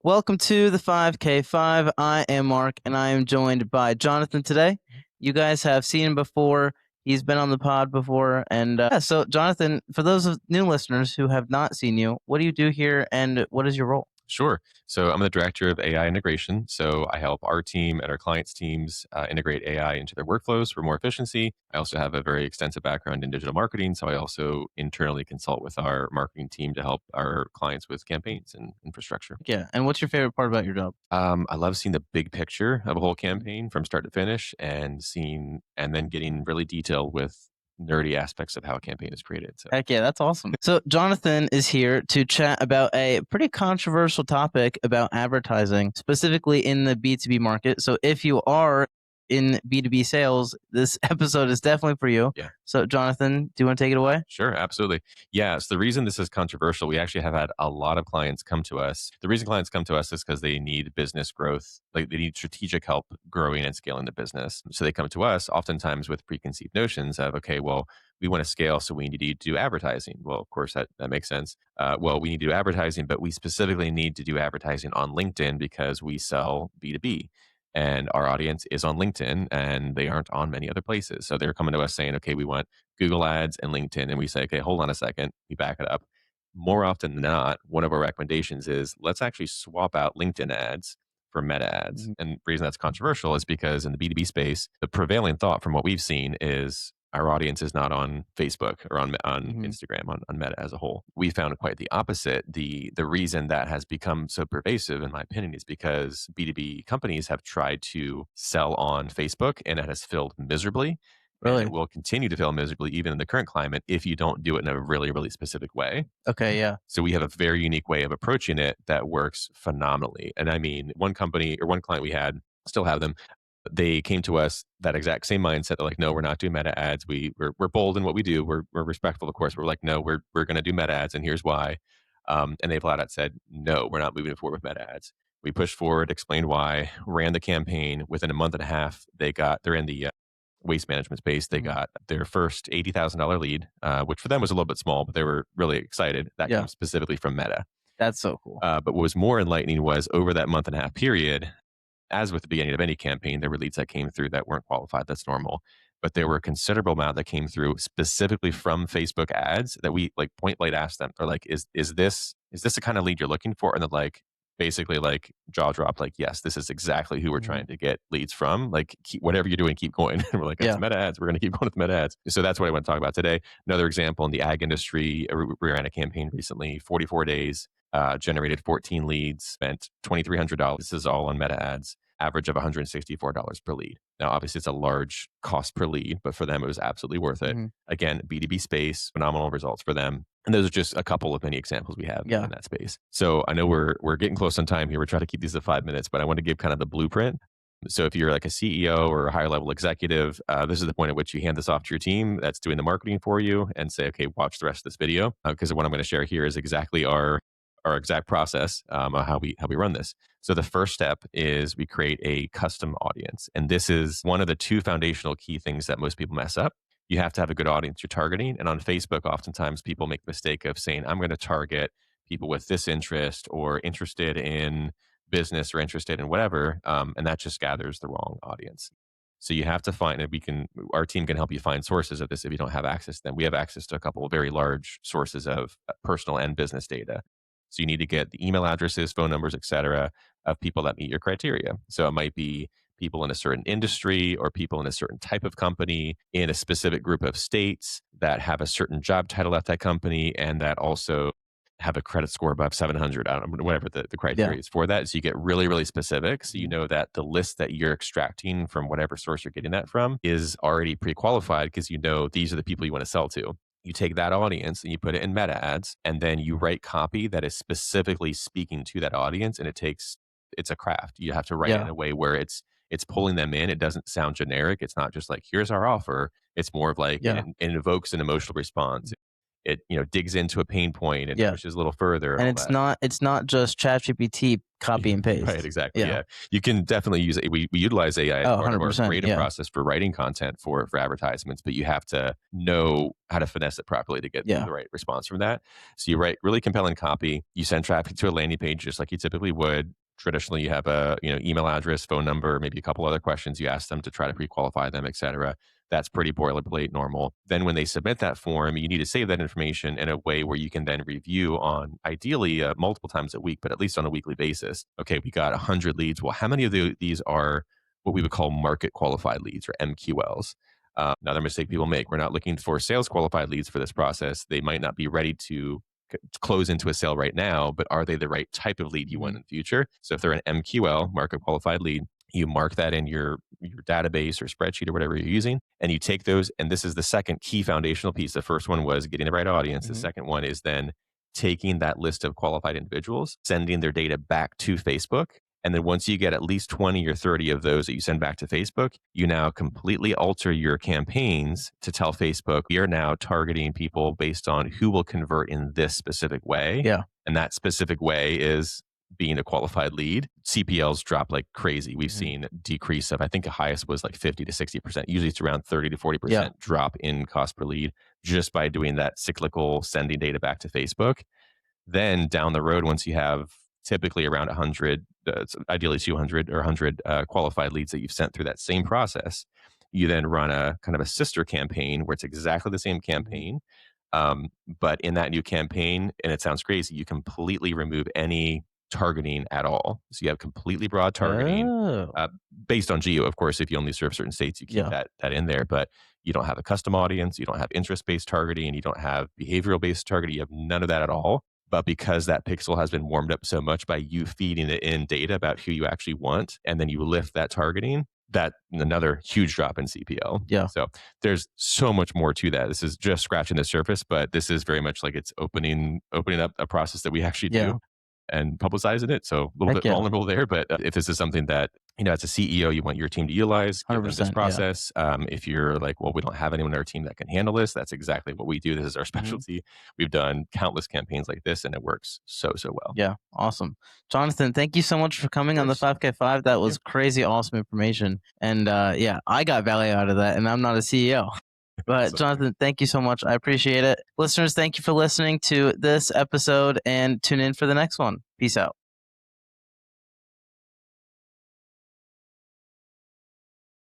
Welcome to the 5K5. I am Mark, and I am joined by Jonathan today. You guys have seen him before. He's been on the pod before. And so, Jonathan, for those of new listeners who have not seen you, what do you do here and what is your role? Sure. So I'm the director of AI integration. So I help our team and our clients' teams integrate AI into their workflows for more efficiency. I also have a very extensive background in digital marketing. So I also internally consult with our marketing team to help our clients with campaigns and infrastructure. Yeah. And what's your favorite part about your job? I love seeing the big picture of a whole campaign from start to finish and then getting really detailed with nerdy aspects of how a campaign is created. So Heck yeah, that's awesome. So, Jonathan is here to chat about a pretty controversial topic about advertising, specifically in the B2B market. So, if you are in B2B sales, this episode is definitely for you. yeah. So, Jonathan, do you want to take it away? Sure, absolutely. Yeah. So the reason this is controversial, we actually have had a lot of clients come to us. The reason clients come to us is because they need business growth, like they need strategic help growing and scaling the business. So they come to us oftentimes with preconceived notions of, okay, well, we want to scale, so we need to do advertising. Well, of course, that makes sense. Well, we need to do advertising, but we specifically need to do advertising on LinkedIn because we sell B2B and our audience is on LinkedIn and they aren't on many other places. So they're coming to us saying, okay, we want Google ads and LinkedIn. And we say, okay, hold on a second. We back it up. More often than not, one of our recommendations is let's actually swap out LinkedIn ads for meta ads. Mhm. And the reason that's controversial is because in the B2B space, the prevailing thought from what we've seen is our audience is not on Facebook or on Mhm. Instagram, on Meta as a whole. We found quite the opposite. The reason that has become so pervasive, in my opinion, is because B2B companies have tried to sell on Facebook and it has failed miserably and it Really? will continue to fail miserably even in the current climate if you don't do it in a really, really specific way. Okay, yeah. So we have a very unique way of approaching it that works phenomenally. And I mean, one company or one client we had, still have them, they came to us that exact same mindset. They're like, no, we're not doing meta ads. We're bold in what we do. We're respectful, of course. We're like, no, we're going to do meta ads, and here's why. And they flat out said, no, we're not moving forward with meta ads. We pushed forward, explained why, ran the campaign. Within a month and a half, they're in the waste management space. They Mhm. got their first $80,000 lead, which for them was a little bit small, but they were really excited. That Yeah, came specifically from Meta. that's so cool. But what was more enlightening was over that month and a half period, as with the beginning of any campaign, there were leads that came through that weren't qualified. That's normal. But there were a considerable amount that came through specifically from Facebook ads that we like point blank asked them, or like, is this the kind of lead you're looking for? And they're like, basically like jaw drop, like, yes, this is exactly who we're Mhm. trying to get leads from. Like, whatever you're doing, keep going. And we're like, it's Yeah. meta ads. We're going to keep going with meta ads. So that's what I want to talk about today. Another example in the ag industry, we ran a campaign recently, 44 days, generated 14 leads, spent $2,300. This is all on meta ads, average of $164 per lead. Now, obviously, it's a large cost per lead, but for them, it was absolutely worth it. Mhm. Again, B2B space, phenomenal results for them. And those are just a couple of many examples we have Yeah. in that space. So I know we're getting close on time here. We're trying to keep these to 5 minutes, but I want to give kind of the blueprint. So if you're like a CEO or a higher level executive, this is the point at which you hand this off to your team that's doing the marketing for you and say, okay, watch the rest of this video. Because what I'm going to share here is exactly our exact process of how we run this. So the first step is we create a custom audience. And this is one of the two foundational key things that most people mess up. You have to have a good audience you're targeting. And on Facebook, oftentimes people make the mistake of saying, I'm going to target people with this interest or interested in business or interested in whatever. And that just gathers the wrong audience. So you have to find, and our team can help you find sources of this if you don't have access to them. We have access to a couple of very large sources of personal and business data. So you need to get the email addresses, phone numbers, et cetera, of people that meet your criteria. So it might be people in a certain industry or people in a certain type of company in a specific group of states that have a certain job title at that company and that also have a credit score above 700, I don't know, whatever the Yeah. criteria is for that. So you get really, really specific. So you Mhm. know that the list that you're extracting from whatever source you're getting that from is already pre-qualified because you know these are the people you want to sell to. You take that audience and you put it in meta ads, and then you write copy that is specifically speaking to that audience. And it's a craft. You have to write it in Yeah. a way where it's pulling them in. It doesn't sound generic. It's not just like, here's our offer. It's more of like Yeah. it invokes an emotional response. it digs into a pain point and pushes a little further and And all it's that. not just ChatGPT copy and paste. Right, exactly. Yeah. Yeah. You can definitely use it. We utilize AI as Oh, part of our 100%. creative Yeah. process for writing content for advertisements, but you have to know how to finesse it properly to get Yeah. the right response from that. So you write really compelling copy. You send traffic to a landing page just like you typically would. Traditionally, you have a email address, phone number, maybe a couple other questions. You ask them to try to pre-qualify them, et cetera. That's pretty boilerplate, normal. Then when they submit that form, you need to save that information in a way where you can then review on ideally multiple times a week, but at least on a weekly basis. Okay, we got 100 leads. Well, how many of these are what we would call market qualified leads or MQLs? Another mistake people make. We're not looking for sales qualified leads for this process. They might not be ready to close into a sale right now, but are they the right type of lead you want in the future? So if they're an MQL, market qualified lead, you mark that in your database or spreadsheet or whatever you're using, and you take those. And this is the second key foundational piece. The first one was getting the right audience. The second one is then taking that list of qualified individuals, sending their data back to Facebook. And then once you get at least 20 or 30 of those that you send back to Facebook, you now completely alter your campaigns to tell Facebook, we are now targeting people based on who will convert in this specific way. Yeah. And that specific way is being a qualified lead. CPLs drop like crazy. We've seen a decrease of, I think the highest was like 50 to 60%. Usually it's around 30 to 40% drop in cost per lead just by doing that cyclical sending data back to Facebook. Then down the road, once you have typically around 100, ideally 200 or 100 qualified leads that you've sent through that same process, you then run a kind of a sister campaign where it's exactly the same campaign. But in that new campaign, and it sounds crazy, you completely remove any targeting at all. So you have completely broad targeting based on geo. Of course, if you only serve certain states, you keep that in there, but you don't have a custom audience, you don't have interest-based targeting, you don't have behavioral-based targeting, you have none of that at all. But because that pixel has been warmed up so much by you feeding it in data about who you actually want, and then you lift that targeting, that another huge drop in CPL. Yeah. So there's so much more to that. This is just scratching the surface, but this is very much like it's opening up a process that we actually do and publicizing it. So a little bit vulnerable there, but if this is something that, as a CEO, you want your team to utilize, give them this process. If you're like, well, we don't have anyone on our team that can handle this, that's exactly what we do. This is our specialty. We've done countless campaigns like this and it works so well. Yeah. Awesome. Jonathan, thank you so much for coming on the 5K5. That was crazy awesome information. And I got value out of that, and I'm not a CEO. But Jonathan, thank you so much. I appreciate it. Listeners, thank you for listening to this episode and tune in for the next one. Peace out.